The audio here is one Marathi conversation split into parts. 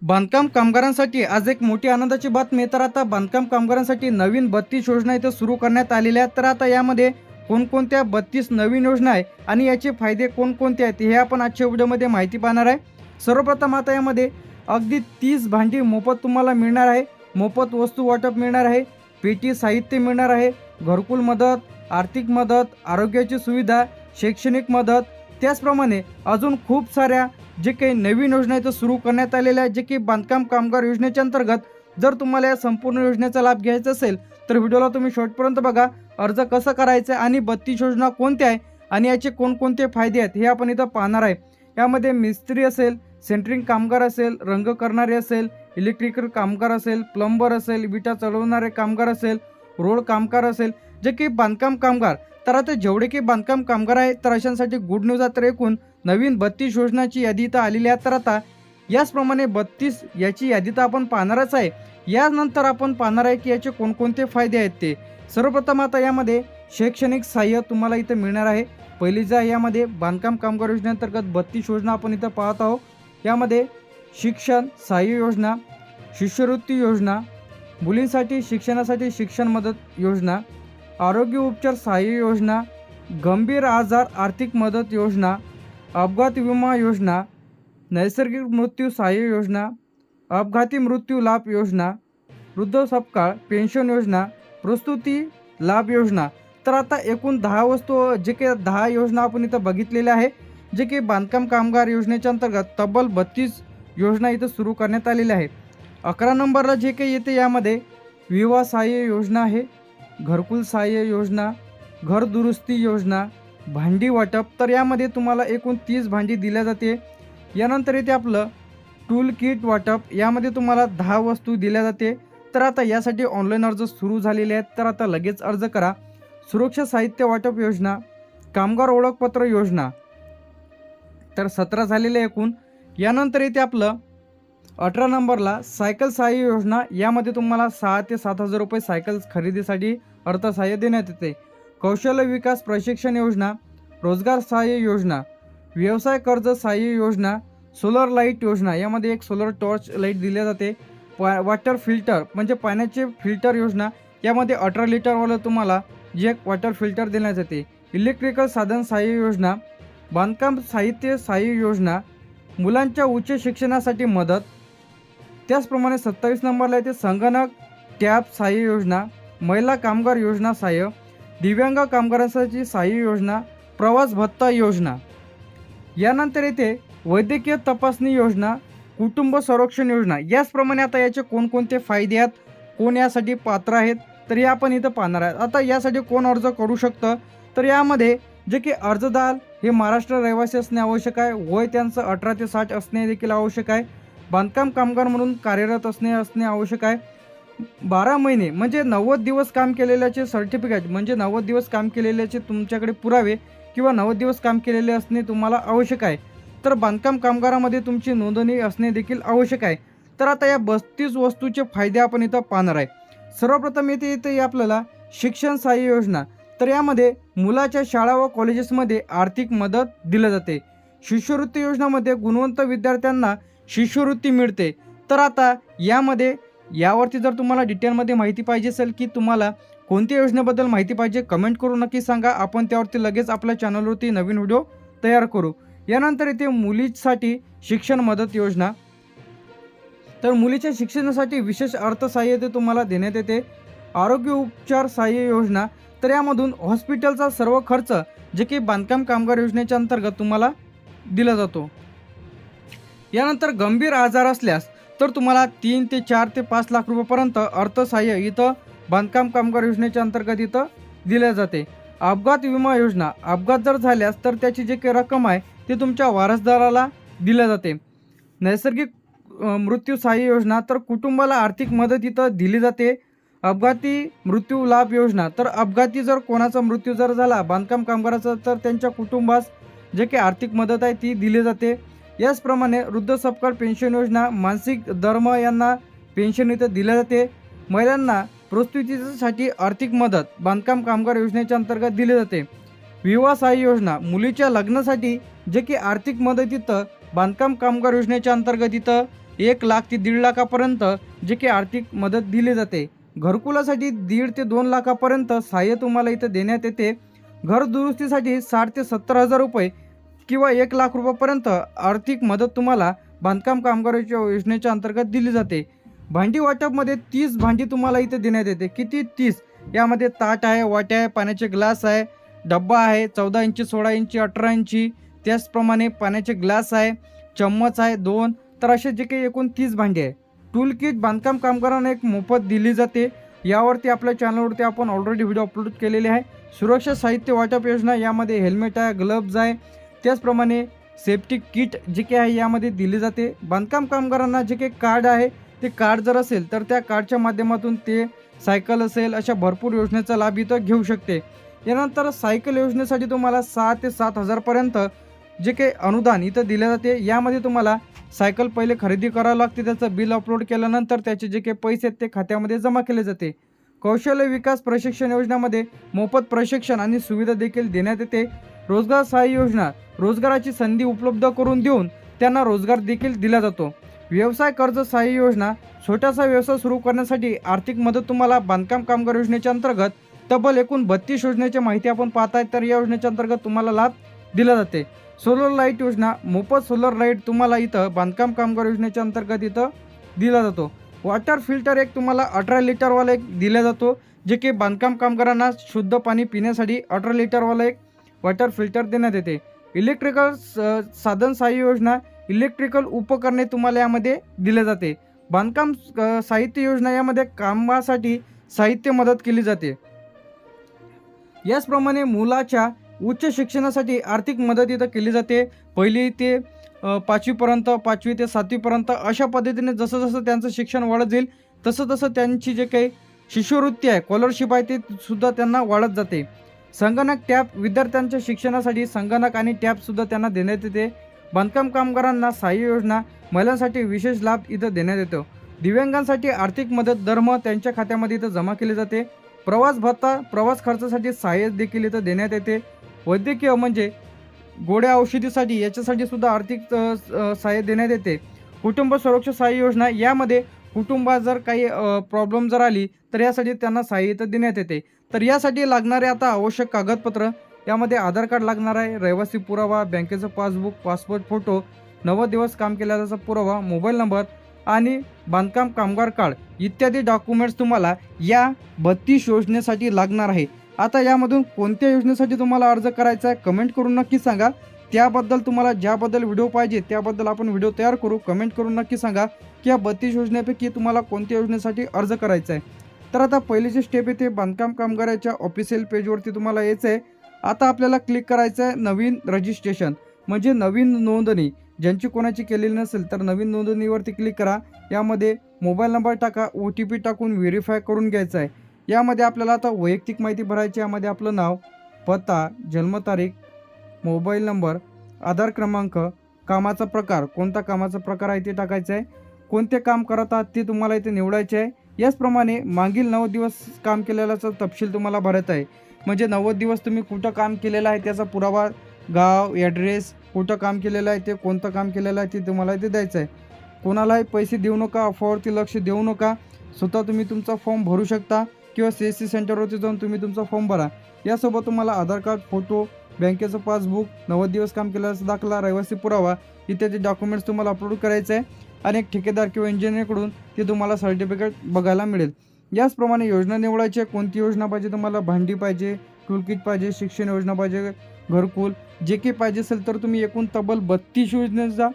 बांधकाम कामगारांसाठी आज एक मोठी आनंदाची बातमी। तर आता बांधकाम कामगारांसाठी नवीन 32 योजना इथं सुरू करण्यात आलेल्या आहेत। तर आता यामध्ये कोणकोणत्या 32 नवीन योजना आहे आणि याचे फायदे कोणकोणते आहेत हे आपण आजच्या व्हिडिओमध्ये माहिती पाहणार आहे। सर्वप्रथम आता यामध्ये अगदी 30 भांडी मोफत तुम्हाला मिळणार आहे, मोफत वस्तू वाटप मिळणार आहे, पेटी साहित्य मिळणार आहे, घरकुल मदत, आर्थिक मदत, आरोग्याची सुविधा, शैक्षणिक मदत, त्याचप्रमाणे अजून खूप साऱ्या जे काही नवीन योजना इथं सुरू करण्यात आलेल्या आहेत, जे की बांधकाम कामगार योजनेच्या अंतर्गत। जर तुम्हाला या संपूर्ण योजनेचा लाभ घ्यायचा असेल तर व्हिडिओला तुम्ही शेवटपर्यंत बघा। अर्ज कसा करायचा आणि 32 योजना कोणत्या आहे आणि याचे कोणकोणते फायदे आहेत हे आपण इथं पाहणार आहे। यामध्ये मिस्त्री असेल, सेंटरिंग कामगार असेल, रंग करणारे असेल, इलेक्ट्रिकल कामगार असेल, प्लंबर असेल, विटा चालवणारे कामगार असेल, रोड कामगार असेल, जे की बांधकाम कामगार। तर आता जेवढे की बांधकाम कामगार आहेत तर अशांसाठी गुड न्यूज आहे। तर एकूण नवीन 32 योजनाची यादी इथं आलेली आहे। तर आता याचप्रमाणे 32 याची यादी तर आपण पाहणारच आहे। यानंतर आपण पाहणार आहे की याचे कोणकोणते फायदे आहेत ते। सर्वप्रथम आता यामध्ये शैक्षणिक सहाय्य तुम्हाला इथं मिळणार आहे। पहिलीचा यामध्ये बांधकाम कामगार योजनेअंतर्गत 32 योजना आपण इथं पाहत आहोत। यामध्ये शिक्षण सहाय्य योजना, शिष्यवृत्ती योजना, मुलींसाठी शिक्षणासाठी शिक्षण मदत योजना, आरोग्य उपचार सहाय्य योजना, गंभीर आजार आर्थिक मदत योजना, अपघात विमा योजना, नैसर्गिक मृत्यू सहाय्य योजना, अपघाती मृत्यू लाभ योजना, वृद्धापकाळ पेन्शन योजना, प्रसूती लाभ योजना। तर आता एकूण 10 वस्तू जे की 10 योजना आपण इथं बघितलेल्या आहे, जे की बांधकाम कामगार योजनेच्या अंतर्गत तब्बल 32 योजना इथं सुरू करण्यात आलेल्या आहे। 11 नंबरला जे काही येते यामध्ये विवाह सहाय्य योजना आहे, घरकुल सहाय्य योजना, घर दुरुस्ती योजना, भांडी वाटप। तर यामध्ये तुम्हाला एकूण 30 भांडी दिल्या जाते। यानंतर येते आपलं टूल किट वाटप, यामध्ये तुम्हाला 10 वस्तू दिल्या जाते। तर आता यासाठी ऑनलाईन अर्ज सुरू झालेले आहेत, तर आता लगेच अर्ज करा। सुरक्षा साहित्य वाटप योजना, कामगार ओळखपत्र योजना, तर 17 झालेले एकूण। यानंतर येते आपलं 18 नंबरला सायकल सहाय्य योजना, यामध्ये तुम्हाला 6 ते 7 हजार रुपये सायकल खरेदीसाठी अर्थसहाय्य देण्यात येते। कौशल्य विकास प्रशिक्षण योजना, रोजगार सहाय्य योजना, व्यवसाय कर्ज सहाय्य योजना, सोलर लाईट योजना, यामध्ये एक सोलर टॉर्च लाईट दिले जाते। वॉटर फिल्टर म्हणजे पाण्याचे फिल्टर योजना, यामध्ये 18 लिटरवालं तुम्हाला जे एक वॉटर फिल्टर देण्यात येते। इलेक्ट्रिकल साधन सहाय्य योजना, बांधकाम साहित्य सहाय्य योजना, मुलांच्या उच्च शिक्षणासाठी मदत। त्याचप्रमाणे 27 नंबरला येते संगणक टॅब सहाय्य योजना, महिला कामगार योजना सहाय्य, दिव्यांग कामगारांसाठी सहाय्य योजना, प्रवास भत्ता योजना। यानंतर येते वैद्यकीय तपासणी योजना, कुटुंब संरक्षण योजना। याचप्रमाणे आता याचे कोणकोणते फायदे आहेत, कोण यासाठी पात्र आहेत, तर हे आपण इथं पाहणार आहे। आता यासाठी कोण अर्ज करू शकतं, तर यामध्ये जे की अर्जदार हे महाराष्ट्र रहिवासी असणे आवश्यक आहे, वय त्यांचं 18 ते 60 असणे देखील आवश्यक आहे, बांधकाम कामगार म्हणून कार्यरत असणे आवश्यक आहे, 12 महिने म्हणजे 90 दिवस काम केलेल्याचे सर्टिफिकेट म्हणजे 90 दिवस काम केलेल्याचे तुमच्याकडे पुरावे किंवा 90 दिवस काम केलेले असणे तुम्हाला आवश्यक आहे। तर बांधकाम कामगारामध्ये तुमची नोंदणी असणे देखील आवश्यक आहे। तर आता या 32 वस्तूचे फायदे आपण इथं पाहणार आहे। सर्वप्रथम येते आपल्याला शिक्षण सहाय्य योजना, तर यामध्ये मुलाच्या शाळा व कॉलेजेसमध्ये आर्थिक मदत दिली जाते। शिष्यवृत्ती योजनामध्ये गुणवंत विद्यार्थ्यांना शिष्यवृत्ती मिळते। तर आता यावरती जर तुम्हाला डिटेलमध्ये माहिती पाहिजे असेल की तुम्हाला कोणत्या योजनेबद्दल माहिती पाहिजे, कमेंट करून नक्की सांगा। आपण त्यावरती लगेच आपल्या चॅनलवरती नवीन व्हिडिओ तयार करू। यानंतर इथे मुलीसाठी शिक्षण मदत योजना, तर मुलीच्या शिक्षणासाठी विशेष अर्थसहाय्य ते तुम्हाला देण्यात येते। आरोग्य उपचार सहाय्य योजना, तर यामधून हॉस्पिटलचा सर्व खर्च जे की बांधकाम कामगार योजनेच्या अंतर्गत तुम्हाला दिला जातो। यानंतर गंभीर आजार असल्यास तर तुम्हाला 3 ते 4 ते 5 लाख रुपयापर्यंत अर्थसहाय्य इथं बांधकाम कामगार योजनेच्या अंतर्गत इथं दिले जाते। अपघात विमा योजना, अपघात जर झाल्यास तर त्याची जी काही रक्कम आहे ती तुमच्या वारसदाराला दिली जाते। नैसर्गिक मृत्यू सहाय्य योजना, तर कुटुंबाला आर्थिक मदत इथं दिली जाते। अपघाती मृत्यू लाभ योजना, तर अपघाती जर कोणाचा मृत्यू जर झाला बांधकाम कामगाराचा तर त्यांच्या कुटुंबास जे काही आर्थिक मदत आहे ती दिली जाते। याचप्रमाणे वृद्धापकाळ पेन्शन योजना, मानसिक धर्म यांना पेन्शन इथं दिले जाते। महिलांना प्रसूतीसाठी आर्थिक मदत बांधकाम कामगार योजनेच्या अंतर्गत दिली जाते। विवाह सहाय्य योजना, मुलीच्या लग्नासाठी जे की आर्थिक मदत इथं बांधकाम कामगार योजनेच्या अंतर्गत इथं 1 लाख ते 1.5 लाखापर्यंत जे की आर्थिक मदत दिली जाते. घरकुलासाठी 1.5 ते 2 लाखापर्यंत सहाय्य तुम्हाला इथं देण्यात येते. घर दुरुस्तीसाठी 60 ते 70 हजार रुपये किंवा 1 लाख रुपयापर्यंत आर्थिक मदत तुम्हाला बांधकाम कामगारांच्या योजनेच्या अंतर्गत दिली जाते. भांडी वाटपमध्ये 30 भांडी तुम्हाला इथे देण्यात येते. किती? 30. यामध्ये ताट आहे, वाट्या आहे, पाण्याचे ग्लास आहे, डब्बा आहे 14 इंची, 16 इंची, 18 इंची, त्याचप्रमाणे पाण्याचे ग्लास आहे, चम्मच आहे 2. तर असे जे काही एकूण 30 भांडी आहे. टूल किट बांधकाम कामगारांना एक मोफत दिली जाते. यावरती आपल्या चॅनलवरती आपण ऑलरेडी व्हिडिओ अपलोड केलेले आहे. सुरक्षा साहित्य वाटप योजना, यामध्ये हेल्मेट आहे, ग्लव्ज आहे, त्याचप्रमाणे सेफ्टी किट जे काही आहे यामध्ये दिली जाते. बांधकाम कामगारांना जे काही कार्ड आहे ते कार्ड जर असेल तर त्या कार्डच्या माध्यमातून ते सायकल असेल अशा भरपूर योजनेचा लाभ इथं घेऊ शकते. यानंतर सायकल योजनेसाठी तुम्हाला 6 ते 7 हजारपर्यंत जे काही अनुदान इथं दिले जाते. यामध्ये तुम्हाला सायकल पहिले खरेदी करावं लागते, त्याचं बिल अपलोड केल्यानंतर त्याचे जे काही पैसे आहेत ते खात्यामध्ये जमा केले जाते. कौशल्य विकास प्रशिक्षण योजनेमध्ये मोफत प्रशिक्षण आणि सुविधा देखील देण्यात येते. रोजगार सहाय्य योजना, रोजगाराची संधी उपलब्ध करून देऊन त्यांना रोजगार देखील दिला जातो. व्यवसाय कर्ज सहाय्य योजना, छोटासा व्यवसाय सुरू करण्यासाठी आर्थिक मदत तुम्हाला बांधकाम कामगार योजनेच्या अंतर्गत तब्बल एकूण 32 योजनेची माहिती आपण पाहताय. तर या योजनेच्या अंतर्गत तुम्हाला लाभ दिला जाते. सोलर लाईट योजना, मोफत सोलर लाईट तुम्हाला इथं बांधकाम कामगार योजनेच्या अंतर्गत इथं दिला जातो. वॉटर फिल्टर एक तुम्हाला 18 लिटरवाला एक दिला जातो, जे की बांधकाम कामगारांना शुद्ध पाणी पिण्यासाठी 18 लिटरवाला एक वॉटर फिल्टर देण्यात येते. इलेक्ट्रिकल साधन सहाय्य योजना, इलेक्ट्रिकल उपकरणे तुम्हाला यामध्ये दिले जाते. बांधकाम साहित्य योजना, यामध्ये कामासाठी साहित्य मदत केली जाते. याचप्रमाणे मुलाच्या उच्च शिक्षणासाठी आर्थिक मदत इथं केली जाते. 1ली ते 5वीपर्यंत, 5वी ते 7वीपर्यंत अशा पद्धतीने जसं जसं त्यांचं शिक्षण वाढत जाईल तसं तसं त्यांची जे काही शिष्यवृत्ती आहे, स्कॉलरशिप आहे, ते सुद्धा त्यांना वाढत जाते. संगणक टॅब, विद्यार्थ्यांच्या शिक्षणासाठी संगणक आणि टॅबसुद्धा त्यांना देण्यात येते. बांधकाम कामगारांना सहाय्य योजना, महिलांसाठी विशेष लाभ इथं देण्यात येतो. दिव्यांगांसाठी आर्थिक मदत दरमहा त्यांच्या खात्यामध्ये इथं जमा केली जाते. प्रवास भत्ता, प्रवास खर्चासाठी सहाय्य देखील इथं देण्यात येते. वैद्यकीय म्हणजे गोळ्या औषधीसाठी याच्यासाठी सुद्धा आर्थिक सहाय्य देण्यात येते. कुटुंब सुरक्षा सहाय्य योजना, यामध्ये कुटुंबात जर काही प्रॉब्लेम जर आली तर यासाठी त्यांना सहाय्य इथं देण्यात येते. तर यासाठी लागणारे आता आवश्यक कागदपत्र, यामध्ये आधार कार्ड लागणार आहे, रहिवासी पुरावा, बँकेचं पासबुक, पासपोर्ट फोटो, 90 दिवस काम केल्याचा पुरावा, मोबाईल नंबर आणि बांधकाम कामगार कार्ड इत्यादी डॉक्युमेंट्स तुम्हाला या 32 योजनेसाठी लागणार आहे. आता यामधून कोणत्या योजनेसाठी तुम्हाला अर्ज करायचा आहे कमेंट करून नक्की सांगा. त्याबद्दल तुम्हाला ज्याबद्दल व्हिडिओ पाहिजे त्याबद्दल आपण व्हिडिओ तयार करू. कमेंट करून नक्की सांगा की या 32 योजनेपैकी तुम्हाला कोणत्या योजनेसाठी अर्ज करायचा आहे. तर आता पहिलीची स्टेप येते, बांधकाम कामगाराच्या ऑफिशियल पेजवरती तुम्हाला यायचं आहे. आता आपल्याला क्लिक करायचं आहे नवीन रजिस्ट्रेशन, म्हणजे नवीन नोंदणी. ज्यांची कोणाची केलेली नसेल तर नवीन नोंदणीवरती क्लिक करा. यामध्ये मोबाईल नंबर टाका, OTP टाकून व्हेरीफाय करून घ्यायचं आहे. यामध्ये आपल्याला आता वैयक्तिक माहिती भरायची. यामध्ये आपलं नाव, पत्ता, जन्मतारीख, मोबाईल नंबर, आधार क्रमांक, कामाचा प्रकार, कोणता कामाचा प्रकार आहे ते टाकायचं आहे. कोणते काम करत आहात ते तुम्हाला इथे निवडायचे आहे. याचप्रमाणे मागील 90 दिवस काम केलेल्याचा तपशील तुम्हाला भरायचा आहे. म्हणजे 90 दिवस तुम्ही कुठं काम केलेलं आहे त्याचा पुरावा, गाव, ॲड्रेस, कुठं काम केलेलं आहे ते, कोणतं काम केलेलं आहे ते तुम्हाला इथे द्यायचं आहे. कोणालाही पैसे देऊ नका, अफवावरती लक्ष देऊ नका. स्वतः तुम्ही तुमचा फॉर्म भरू शकता किंवा CSC सेंटरवरती जाऊन तुम्ही तुमचा फॉर्म भरा. यासोबत तुम्हाला आधार कार्ड, फोटो, बँकेचं पासबुक, 90 दिवस काम केल्याचा दाखला, रहिवासी पुरावा इत्यादी डॉक्युमेंट्स तुम्हाला अपलोड करायचं आहे. आणि एक ठेकेदार किंवा इंजिनियरकडून ते तुम्हाला सर्टिफिकेट बघायला मिळेल. याचप्रमाणे योजना निवडायची आहे. कोणती योजना पाहिजे तुम्हाला, भांडी पाहिजे, टूलकिट पाहिजे, शिक्षण योजना पाहिजे, घरकुल, जे काही पाहिजे असेल तर तुम्ही एकूण तब्बल 32 योजनेचा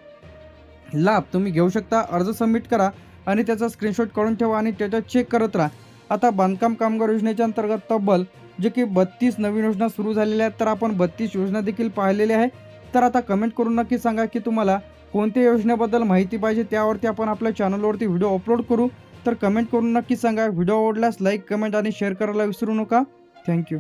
लाभ तुम्ही घेऊ शकता. अर्ज सबमिट करा आणि त्याचा स्क्रीनशॉट काढून ठेवा आणि त्याचा चेक करत राहा. आता बांधकाम कामगार योजनेच्या अंतर्गत तब्बल जे की 32 नवीन योजना सुरू झालेल्या आहेत. तर आपण 32 योजना देखील पाहिलेल्या आहे. तर आता कमेंट करून नक्की सांगा की तुम्हाला कोणत्या योजनेबद्दल माहिती पाहिजे. त्यावरती आपण आपल्या चॅनलवरती व्हिडिओ अपलोड करू. तर कमेंट करून नक्की सांगा. व्हिडिओ आवडल्यास लाईक, कमेंट आणि शेअर करायला विसरू नका. थँक्यू.